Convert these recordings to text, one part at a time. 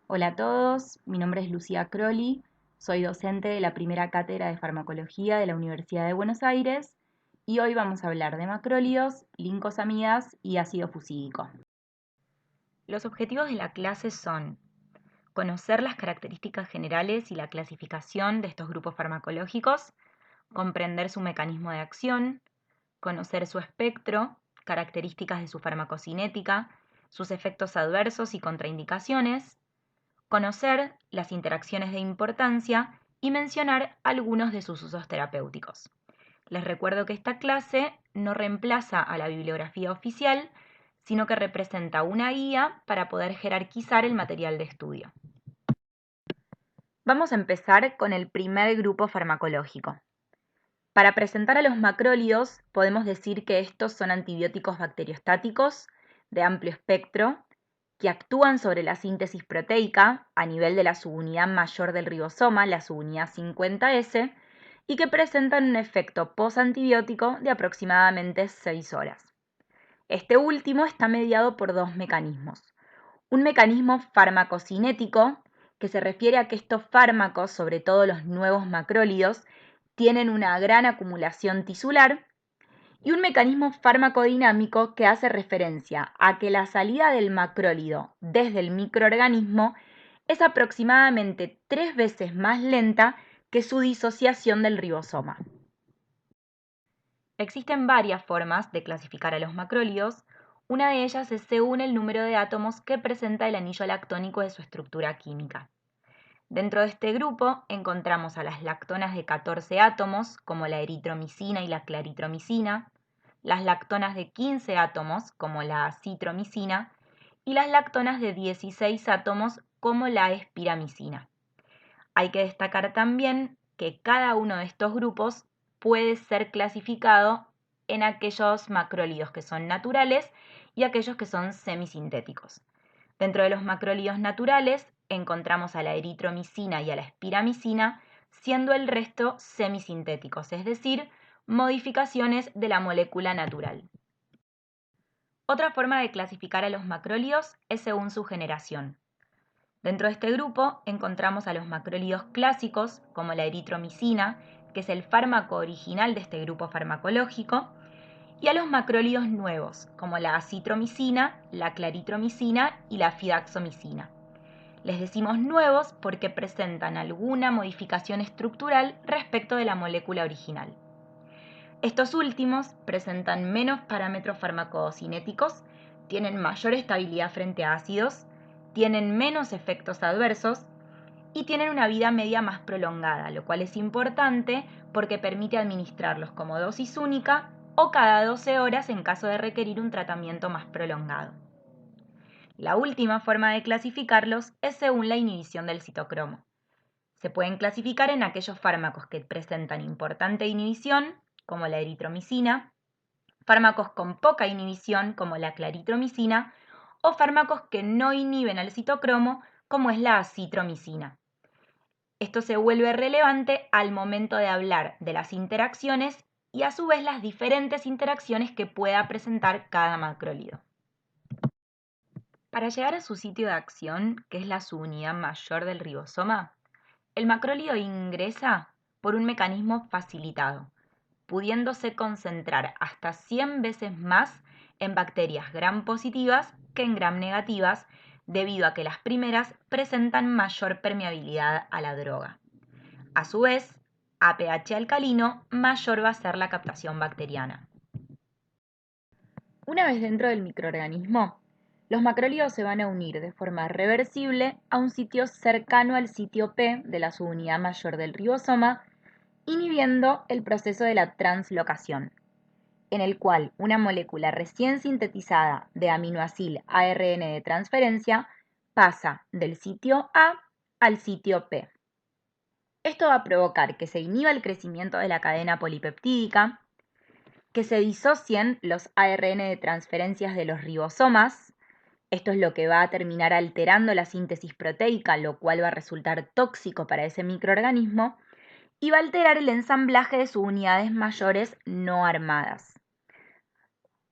Hola a todos, mi nombre es Lucía Crolli, soy docente de la primera cátedra de farmacología de la Universidad de Buenos Aires y hoy vamos a hablar de macrólidos, lincosamidas y ácido fusídico. Los objetivos de la clase son conocer las características generales y la clasificación de estos grupos farmacológicos, comprender su mecanismo de acción, conocer su espectro, características de su farmacocinética, sus efectos adversos y contraindicaciones, conocer las interacciones de importancia y mencionar algunos de sus usos terapéuticos. Les recuerdo que esta clase no reemplaza a la bibliografía oficial, sino que representa una guía para poder jerarquizar el material de estudio. Vamos a empezar con el primer grupo farmacológico. Para presentar a los macrólidos, podemos decir que estos son antibióticos bacteriostáticos de amplio espectro que actúan sobre la síntesis proteica a nivel de la subunidad mayor del ribosoma, la subunidad 50S, y que presentan un efecto posantibiótico de aproximadamente 6 horas. Este último está mediado por dos mecanismos. Un mecanismo farmacocinético, que se refiere a que estos fármacos, sobre todo los nuevos macrólidos, tienen una gran acumulación tisular, y un mecanismo farmacodinámico que hace referencia a que la salida del macrólido desde el microorganismo es aproximadamente 3 veces más lenta que su disociación del ribosoma. Existen varias formas de clasificar a los macrólidos. Una de ellas es según el número de átomos que presenta el anillo lactónico de su estructura química. Dentro de este grupo encontramos a las lactonas de 14 átomos, como la eritromicina y la claritromicina, las lactonas de 15 átomos, como la citromicina, y las lactonas de 16 átomos, como la espiramicina. Hay que destacar también que cada uno de estos grupos puede ser clasificado en aquellos macrólidos que son naturales y aquellos que son semisintéticos. Dentro de los macrólidos naturales encontramos a la eritromicina y a la espiramicina, siendo el resto semisintéticos, es decir, modificaciones de la molécula natural. Otra forma de clasificar a los macrólidos es según su generación. Dentro de este grupo encontramos a los macrólidos clásicos, como la eritromicina, que es el fármaco original de este grupo farmacológico, y a los macrólidos nuevos, como la acitromicina, la claritromicina y la fidaxomicina. Les decimos nuevos porque presentan alguna modificación estructural respecto de la molécula original. Estos últimos presentan menos parámetros farmacocinéticos, tienen mayor estabilidad frente a ácidos, tienen menos efectos adversos y tienen una vida media más prolongada, lo cual es importante porque permite administrarlos como dosis única o cada 12 horas en caso de requerir un tratamiento más prolongado. La última forma de clasificarlos es según la inhibición del citocromo. Se pueden clasificar en aquellos fármacos que presentan importante inhibición, como la eritromicina, fármacos con poca inhibición, como la claritromicina, o fármacos que no inhiben al citocromo, como es la acitromicina. Esto se vuelve relevante al momento de hablar de las interacciones y a su vez las diferentes interacciones que pueda presentar cada macrólido. Para llegar a su sitio de acción, que es la subunidad mayor del ribosoma, el macrólido ingresa por un mecanismo facilitado, pudiéndose concentrar hasta 100 veces más en bacterias gram positivas que en gram negativas, debido a que las primeras presentan mayor permeabilidad a la droga. A su vez, a pH alcalino, mayor va a ser la captación bacteriana. Una vez dentro del microorganismo, los macrólidos se van a unir de forma reversible a un sitio cercano al sitio P de la subunidad mayor del ribosoma, inhibiendo el proceso de la translocación, en el cual una molécula recién sintetizada de aminoacil ARN de transferencia pasa del sitio A al sitio P. Esto va a provocar que se inhiba el crecimiento de la cadena polipeptídica, que se disocien los ARN de transferencias de los ribosomas. Esto es lo que va a terminar alterando la síntesis proteica, lo cual va a resultar tóxico para ese microorganismo, y va a alterar el ensamblaje de subunidades mayores no armadas.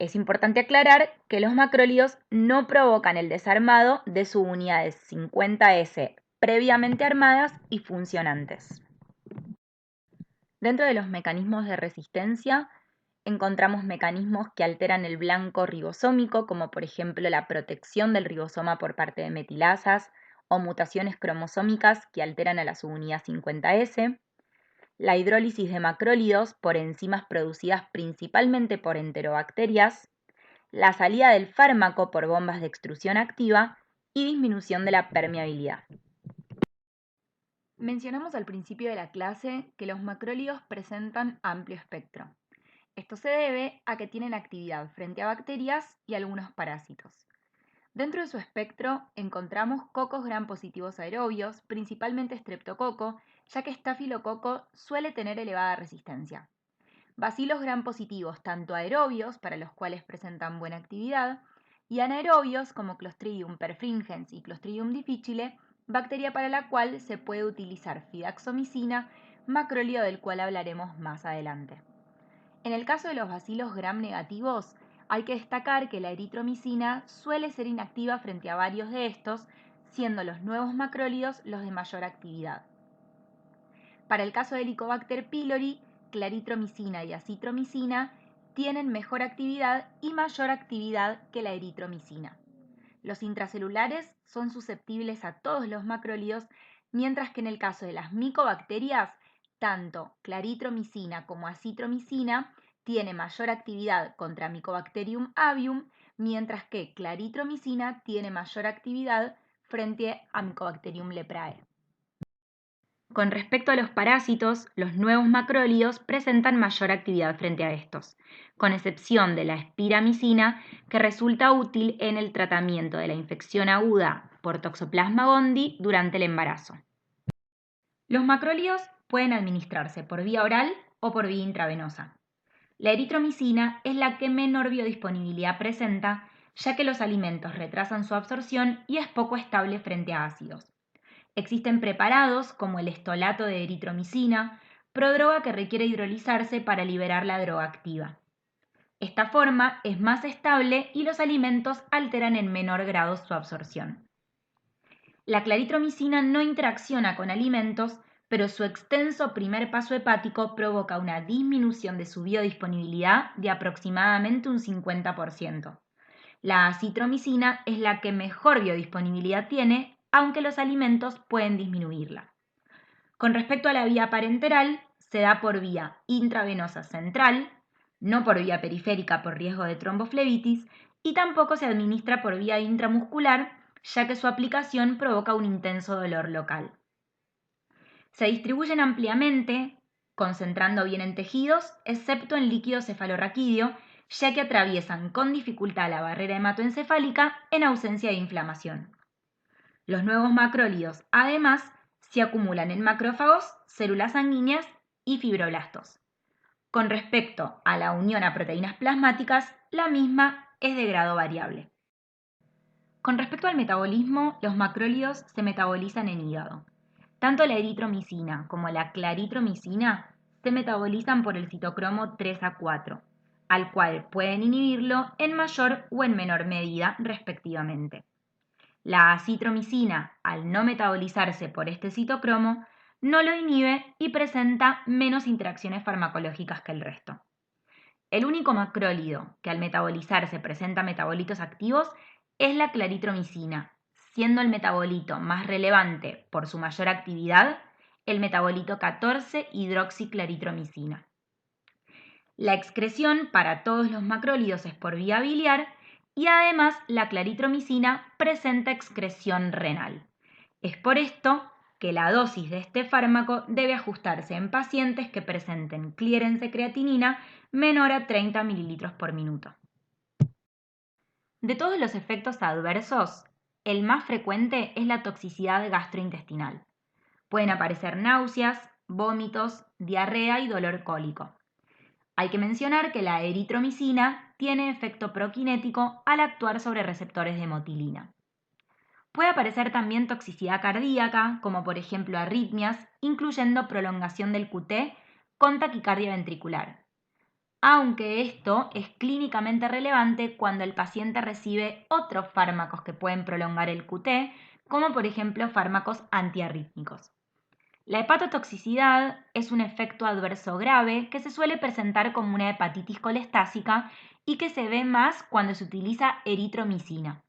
Es importante aclarar que los macrólidos no provocan el desarmado de subunidades 50S previamente armadas y funcionantes. Dentro de los mecanismos de resistencia, encontramos mecanismos que alteran el blanco ribosómico, como por ejemplo la protección del ribosoma por parte de metilasas o mutaciones cromosómicas que alteran a la subunidad 50S, la hidrólisis de macrólidos por enzimas producidas principalmente por enterobacterias, la salida del fármaco por bombas de extrusión activa y disminución de la permeabilidad. Mencionamos al principio de la clase que los macrólidos presentan amplio espectro. Esto se debe a que tienen actividad frente a bacterias y algunos parásitos. Dentro de su espectro encontramos cocos gram positivos aerobios, principalmente streptococo, ya que estafilococo suele tener elevada resistencia. Bacilos gram positivos tanto aerobios, para los cuales presentan buena actividad, y anaerobios como Clostridium perfringens y Clostridium difficile, bacteria para la cual se puede utilizar fidaxomicina, macrólido del cual hablaremos más adelante. En el caso de los bacilos gram negativos, hay que destacar que la eritromicina suele ser inactiva frente a varios de estos, siendo los nuevos macrólidos los de mayor actividad. Para el caso de Helicobacter pylori, claritromicina y acitromicina tienen mejor actividad y mayor actividad que la eritromicina. Los intracelulares son susceptibles a todos los macrólidos, mientras que en el caso de las micobacterias, tanto claritromicina como acitromicina tiene mayor actividad contra Mycobacterium avium, mientras que claritromicina tiene mayor actividad frente a Mycobacterium leprae. Con respecto a los parásitos, los nuevos macrólidos presentan mayor actividad frente a estos, con excepción de la espiramicina, que resulta útil en el tratamiento de la infección aguda por Toxoplasma gondii durante el embarazo. Los macrólidos pueden administrarse por vía oral o por vía intravenosa. La eritromicina es la que menor biodisponibilidad presenta, ya que los alimentos retrasan su absorción y es poco estable frente a ácidos. Existen preparados como el estolato de eritromicina, prodroga que requiere hidrolizarse para liberar la droga activa. Esta forma es más estable y los alimentos alteran en menor grado su absorción. La claritromicina no interacciona con alimentos, pero su extenso primer paso hepático provoca una disminución de su biodisponibilidad de aproximadamente un 50%. La acitromicina es la que mejor biodisponibilidad tiene, aunque los alimentos pueden disminuirla. Con respecto a la vía parenteral, se da por vía intravenosa central, no por vía periférica por riesgo de tromboflebitis, y tampoco se administra por vía intramuscular, ya que su aplicación provoca un intenso dolor local. Se distribuyen ampliamente, concentrando bien en tejidos, excepto en líquido cefalorraquídeo, ya que atraviesan con dificultad la barrera hematoencefálica en ausencia de inflamación. Los nuevos macrólidos, además, se acumulan en macrófagos, células sanguíneas y fibroblastos. Con respecto a la unión a proteínas plasmáticas, la misma es de grado variable. Con respecto al metabolismo, los macrólidos se metabolizan en hígado. Tanto la eritromicina como la claritromicina se metabolizan por el citocromo 3A4, al cual pueden inhibirlo en mayor o en menor medida respectivamente. La acitromicina, al no metabolizarse por este citocromo, no lo inhibe y presenta menos interacciones farmacológicas que el resto. El único macrólido que al metabolizarse presenta metabolitos activos es la claritromicina, siendo el metabolito más relevante por su mayor actividad el metabolito 14-hidroxiclaritromicina. La excreción para todos los macrólidos es por vía biliar y además la claritromicina presenta excreción renal. Es por esto que la dosis de este fármaco debe ajustarse en pacientes que presenten clearance de creatinina menor a 30 ml por minuto. De todos los efectos adversos, el más frecuente es la toxicidad gastrointestinal. Pueden aparecer náuseas, vómitos, diarrea y dolor cólico. Hay que mencionar que la eritromicina tiene efecto proquinético al actuar sobre receptores de motilina. Puede aparecer también toxicidad cardíaca, como por ejemplo arritmias, incluyendo prolongación del QT con taquicardia ventricular. aunque esto es clínicamente relevante cuando el paciente recibe otros fármacos que pueden prolongar el QT, como por ejemplo fármacos antiarrítmicos. La hepatotoxicidad es un efecto adverso grave que se suele presentar como una hepatitis colestásica y que se ve más cuando se utiliza eritromicina.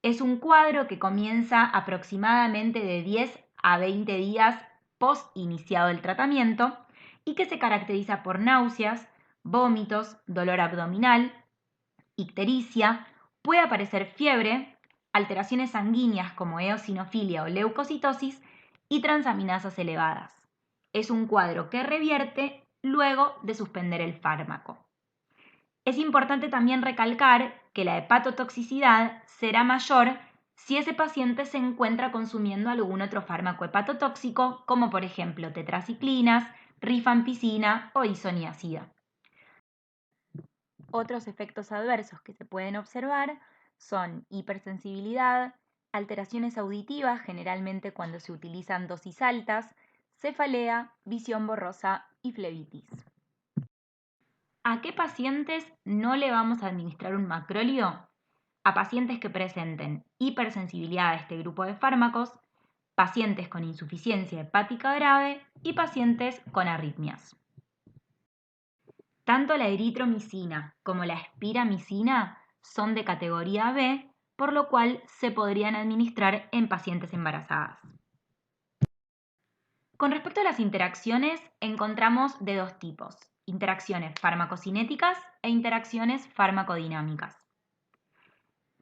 Es un cuadro que comienza aproximadamente de 10 a 20 días post iniciado el tratamiento y que se caracteriza por náuseas, vómitos, dolor abdominal, ictericia, puede aparecer fiebre, alteraciones sanguíneas como eosinofilia o leucocitosis y transaminasas elevadas. Es un cuadro que revierte luego de suspender el fármaco. Es importante también recalcar que la hepatotoxicidad será mayor si ese paciente se encuentra consumiendo algún otro fármaco hepatotóxico, como por ejemplo tetraciclinas, rifampicina o isoniazida. Otros efectos adversos que se pueden observar son hipersensibilidad, alteraciones auditivas, generalmente cuando se utilizan dosis altas, cefalea, visión borrosa y flebitis. ¿A qué pacientes no le vamos a administrar un macróleo? A pacientes que presenten hipersensibilidad a este grupo de fármacos, pacientes con insuficiencia hepática grave y pacientes con arritmias. Tanto la eritromicina como la espiramicina son de categoría B, por lo cual se podrían administrar en pacientes embarazadas. Con respecto a las interacciones, encontramos de dos tipos: interacciones farmacocinéticas e interacciones farmacodinámicas.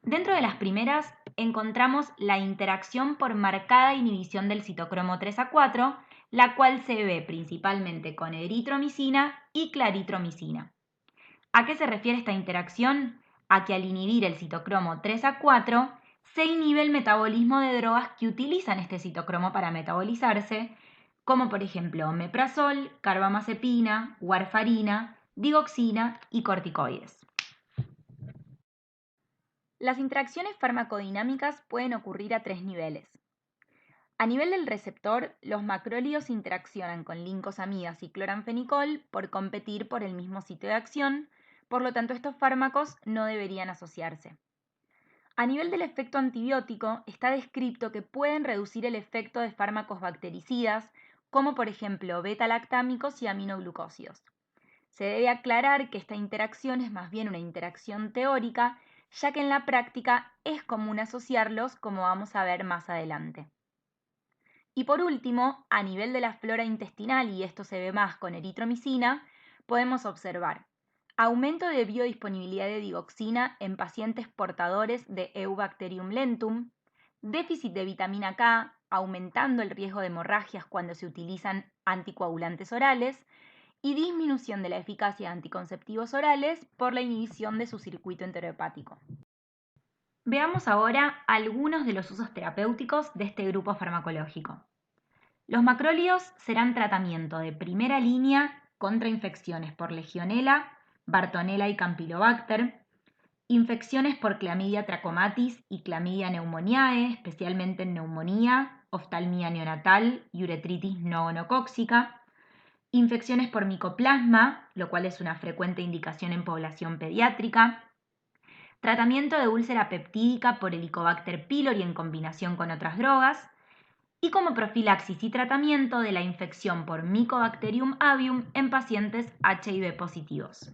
Dentro de las primeras encontramos la interacción por marcada inhibición del citocromo 3A4, la cual se ve principalmente con eritromicina y claritromicina. ¿A qué se refiere esta interacción? A que al inhibir el citocromo 3A4 se inhibe el metabolismo de drogas que utilizan este citocromo para metabolizarse, como por ejemplo omeprazol, carbamazepina, warfarina, digoxina y corticoides. Las interacciones farmacodinámicas pueden ocurrir a tres niveles. A nivel del receptor, los macrólidos interaccionan con lincosamidas y cloranfenicol por competir por el mismo sitio de acción, por lo tanto estos fármacos no deberían asociarse. A nivel del efecto antibiótico, está descrito que pueden reducir el efecto de fármacos bactericidas, como por ejemplo beta-lactámicos y aminoglucósidos. Se debe aclarar que esta interacción es más bien una interacción teórica, ya que en la práctica es común asociarlos, como vamos a ver más adelante. Y por último, a nivel de la flora intestinal, y esto se ve más con eritromicina, podemos observar aumento de biodisponibilidad de digoxina en pacientes portadores de Eubacterium lentum, déficit de vitamina K, aumentando el riesgo de hemorragias cuando se utilizan anticoagulantes orales, y disminución de la eficacia de anticonceptivos orales por la inhibición de su circuito enterohepático. Veamos ahora algunos de los usos terapéuticos de este grupo farmacológico. Los macrólidos serán tratamiento de primera línea contra infecciones por Legionella, Bartonella y Campylobacter, infecciones por Clamidia trachomatis y Clamidia pneumoniae, especialmente en neumonía, oftalmía neonatal y uretritis no gonocóxica, infecciones por micoplasma, lo cual es una frecuente indicación en población pediátrica, tratamiento de úlcera peptídica por Helicobacter pylori en combinación con otras drogas, y como profilaxis y tratamiento de la infección por Mycobacterium avium en pacientes HIV positivos.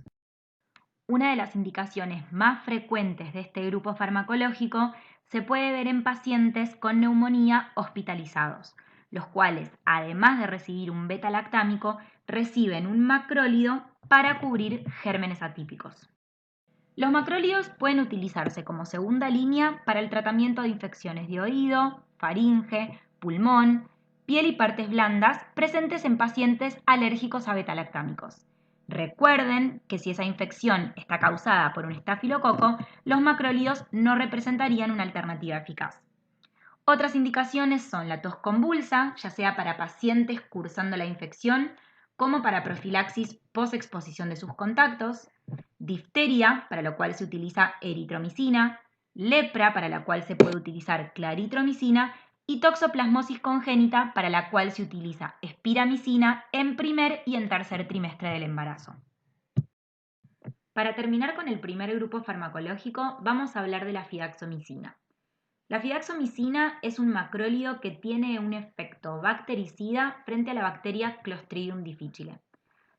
Una de las indicaciones más frecuentes de este grupo farmacológico se puede ver en pacientes con neumonía hospitalizados, los cuales, además de recibir un beta-lactámico, reciben un macrólido para cubrir gérmenes atípicos. Los macrólidos pueden utilizarse como segunda línea para el tratamiento de infecciones de oído, faringe, pulmón, piel y partes blandas presentes en pacientes alérgicos a beta-lactámicos. Recuerden que si esa infección está causada por un estafilococo, los macrólidos no representarían una alternativa eficaz. Otras indicaciones son la tos convulsa, ya sea para pacientes cursando la infección, como para profilaxis post-exposición de sus contactos, difteria, para lo cual se utiliza eritromicina, lepra, para la cual se puede utilizar claritromicina, y toxoplasmosis congénita, para la cual se utiliza espiramicina en primer y en tercer trimestre del embarazo. Para terminar con el primer grupo farmacológico, vamos a hablar de la fidaxomicina. La fidaxomicina es un macrólido que tiene un efecto bactericida frente a la bacteria Clostridium difficile.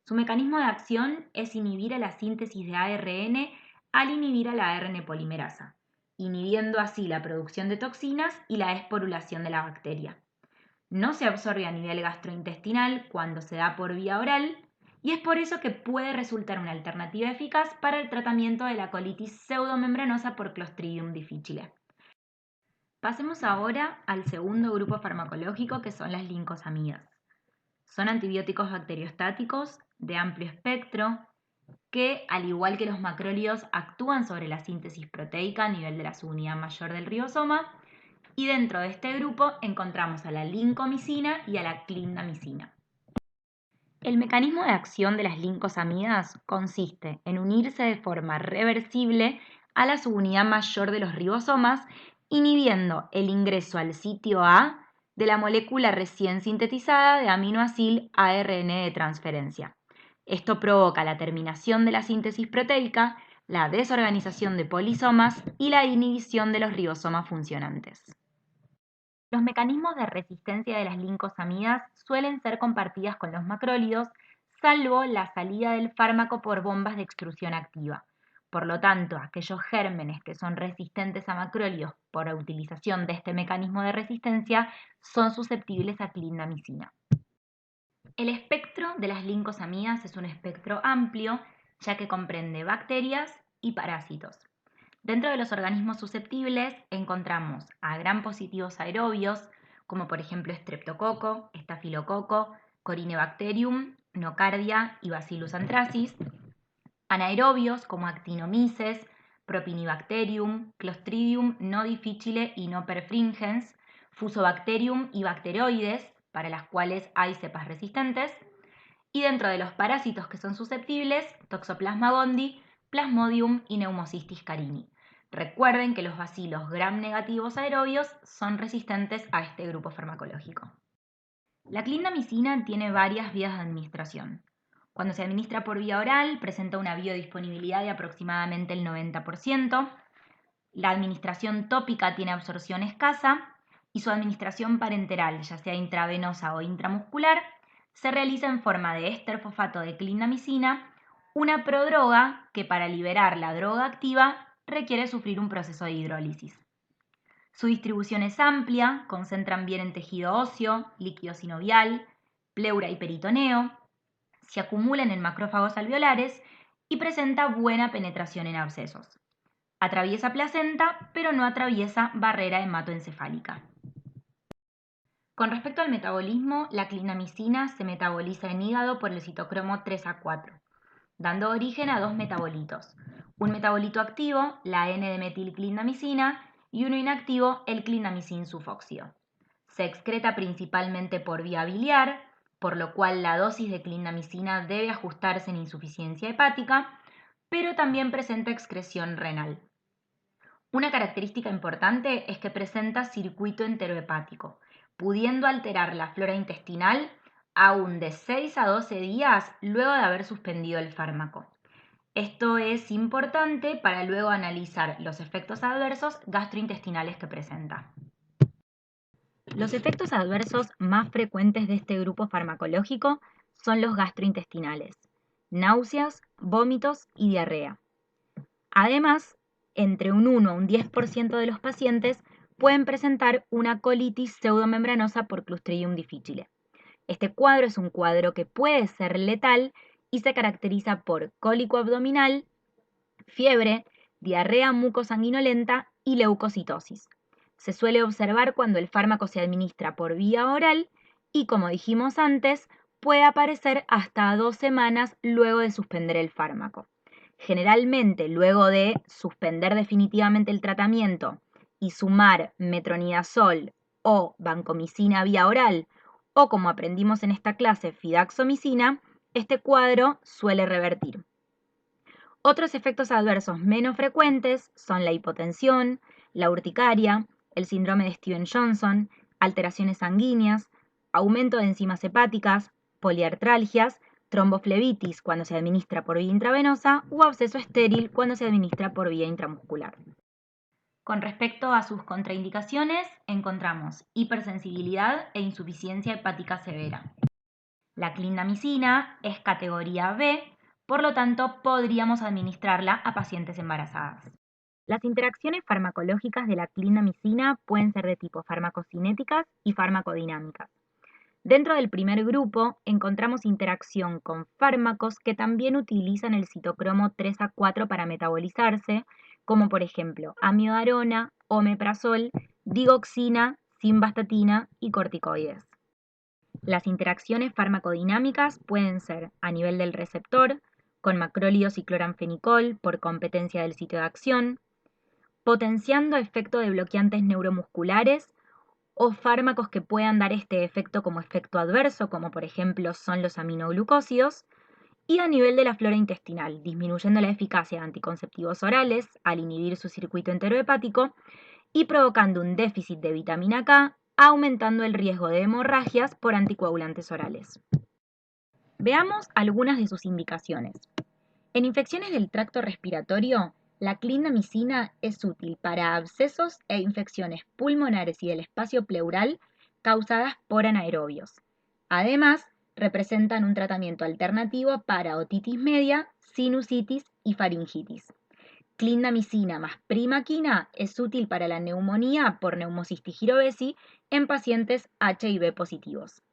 Su mecanismo de acción es inhibir a la síntesis de ARN al inhibir a la ARN polimerasa, inhibiendo así la producción de toxinas y la esporulación de la bacteria. No se absorbe a nivel gastrointestinal cuando se da por vía oral y es por eso que puede resultar una alternativa eficaz para el tratamiento de la colitis pseudomembranosa por Clostridium difficile. Pasemos ahora al segundo grupo farmacológico, que son las lincosamidas. Son antibióticos bacteriostáticos de amplio espectro que, al igual que los macrólidos, actúan sobre la síntesis proteica a nivel de la subunidad mayor del ribosoma, y dentro de este grupo encontramos a la lincomicina y a la clindamicina. El mecanismo de acción de las lincosamidas consiste en unirse de forma reversible a la subunidad mayor de los ribosomas, inhibiendo el ingreso al sitio A de la molécula recién sintetizada de aminoácido ARN de transferencia. Esto provoca la terminación de la síntesis proteica, la desorganización de polisomas y la inhibición de los ribosomas funcionantes. Los mecanismos de resistencia de las lincosamidas suelen ser compartidas con los macrólidos, salvo la salida del fármaco por bombas de extrusión activa. Por lo tanto, aquellos gérmenes que son resistentes a macrólidos por la utilización de este mecanismo de resistencia son susceptibles a clindamicina. El espectro de las lincosamidas es un espectro amplio, ya que comprende bacterias y parásitos. Dentro de los organismos susceptibles encontramos a gram positivos aerobios, como por ejemplo Streptococo, Estafilococo, Corynebacterium, Nocardia y Bacillus anthracis, anaerobios como Actinomyces, Propionibacterium, Clostridium no difficile y no perfringens, Fusobacterium y Bacteroides, para las cuales hay cepas resistentes, y dentro de los parásitos que son susceptibles, Toxoplasma gondii, Plasmodium y Pneumocystis carini. Recuerden que los bacilos gram negativos aerobios son resistentes a este grupo farmacológico. La clindamicina tiene varias vías de administración. Cuando se administra por vía oral, presenta una biodisponibilidad de aproximadamente el 90%. La administración tópica tiene absorción escasa y su administración parenteral, ya sea intravenosa o intramuscular, se realiza en forma de éster fosfato de clindamicina, una prodroga que para liberar la droga activa requiere sufrir un proceso de hidrólisis. Su distribución es amplia, concentran bien en tejido óseo, líquido sinovial, pleura y peritoneo, se acumulan en macrófagos alveolares y presenta buena penetración en abscesos. Atraviesa placenta, pero no atraviesa barrera hematoencefálica. Con respecto al metabolismo, la clindamicina se metaboliza en hígado por el citocromo 3A4, dando origen a dos metabolitos. Un metabolito activo, la N-demetilclindamicina, y uno inactivo, el clindamicin sulfóxido. Se excreta principalmente por vía biliar, por lo cual la dosis de clindamicina debe ajustarse en insuficiencia hepática, pero también presenta excreción renal. Una característica importante es que presenta circuito enterohepático, pudiendo alterar la flora intestinal aún de 6 a 12 días luego de haber suspendido el fármaco. Esto es importante para luego analizar los efectos adversos gastrointestinales que presenta. Los efectos adversos más frecuentes de este grupo farmacológico son los gastrointestinales, náuseas, vómitos y diarrea. Además, entre un 1 a un 10% de los pacientes pueden presentar una colitis pseudomembranosa por Clostridium difficile. Este cuadro es un cuadro que puede ser letal y se caracteriza por cólico abdominal, fiebre, diarrea mucosanguinolenta y leucocitosis. Se suele observar cuando el fármaco se administra por vía oral y, como dijimos antes, puede aparecer hasta 2 semanas luego de suspender el fármaco. Generalmente, luego de suspender definitivamente el tratamiento y sumar metronidazol o vancomicina vía oral, o como aprendimos en esta clase, fidaxomicina, este cuadro suele revertir. Otros efectos adversos menos frecuentes son la hipotensión, la urticaria, el síndrome de Stevens-Johnson, alteraciones sanguíneas, aumento de enzimas hepáticas, poliartralgias, tromboflebitis cuando se administra por vía intravenosa o absceso estéril cuando se administra por vía intramuscular. Con respecto a sus contraindicaciones, encontramos hipersensibilidad e insuficiencia hepática severa. La clindamicina es categoría B, por lo tanto podríamos administrarla a pacientes embarazadas. Las interacciones farmacológicas de la clindamicina pueden ser de tipo farmacocinéticas y farmacodinámicas. Dentro del primer grupo encontramos interacción con fármacos que también utilizan el citocromo 3A4 para metabolizarse, como por ejemplo amiodarona, omeprazol, digoxina, simvastatina y corticoides. Las interacciones farmacodinámicas pueden ser a nivel del receptor, con macrólidos y cloranfenicol por competencia del sitio de acción, potenciando efecto de bloqueantes neuromusculares o fármacos que puedan dar este efecto como efecto adverso, como por ejemplo son los aminoglucósidos, y a nivel de la flora intestinal, disminuyendo la eficacia de anticonceptivos orales al inhibir su circuito enterohepático y provocando un déficit de vitamina K, aumentando el riesgo de hemorragias por anticoagulantes orales. Veamos algunas de sus indicaciones. En infecciones del tracto respiratorio, la clindamicina es útil para abscesos e infecciones pulmonares y del espacio pleural causadas por anaerobios. Además, representan un tratamiento alternativo para otitis media, sinusitis y faringitis. Clindamicina más primaquina es útil para la neumonía por Pneumocystis jirovesi en pacientes HIV positivos.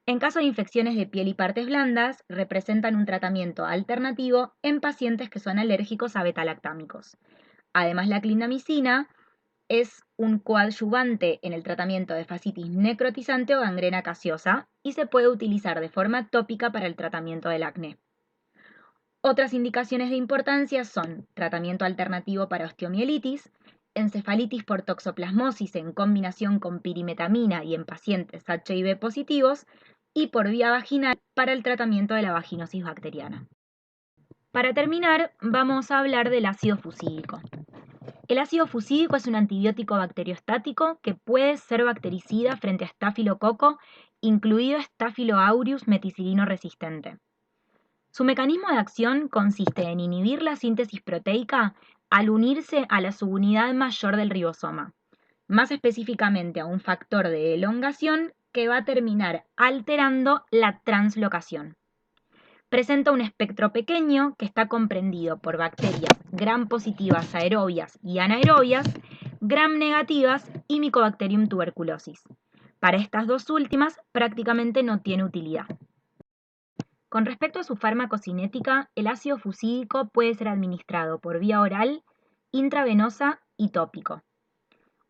En caso de infecciones de piel y partes blandas, representan un tratamiento alternativo en pacientes que son alérgicos a betalactámicos. Además, la clindamicina es un coadyuvante en el tratamiento de fascitis necrotizante o gangrena casiosa y se puede utilizar de forma tópica para el tratamiento del acné. Otras indicaciones de importancia son tratamiento alternativo para osteomielitis, encefalitis por toxoplasmosis en combinación con pirimetamina y en pacientes HIV positivos, y por vía vaginal para el tratamiento de la vaginosis bacteriana. Para terminar, vamos a hablar del ácido fusídico. El ácido fusídico es un antibiótico bacteriostático que puede ser bactericida frente a estafilococo, incluido Staphylo aureus meticilino resistente. Su mecanismo de acción consiste en inhibir la síntesis proteica al unirse a la subunidad mayor del ribosoma, más específicamente a un factor de elongación que va a terminar alterando la translocación. Presenta un espectro pequeño que está comprendido por bacterias gram positivas aerobias y anaerobias, gram negativas y Mycobacterium tuberculosis. Para estas dos últimas prácticamente no tiene utilidad. Con respecto a su farmacocinética, el ácido fusídico puede ser administrado por vía oral, intravenosa y tópico.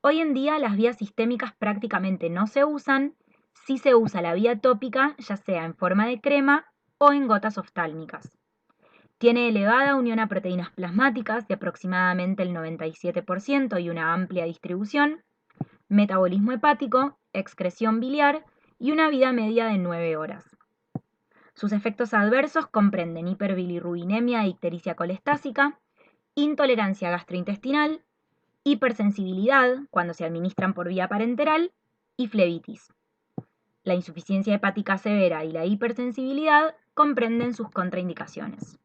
Hoy en día las vías sistémicas prácticamente no se usan, sí se usa la vía tópica, ya sea en forma de crema o en gotas oftálmicas. Tiene elevada unión a proteínas plasmáticas de aproximadamente el 97% y una amplia distribución, metabolismo hepático, excreción biliar y una vida media de 9 horas. Sus efectos adversos comprenden hiperbilirrubinemia e ictericia colestásica, intolerancia gastrointestinal, hipersensibilidad cuando se administran por vía parenteral y flebitis. La insuficiencia hepática severa y la hipersensibilidad comprenden sus contraindicaciones.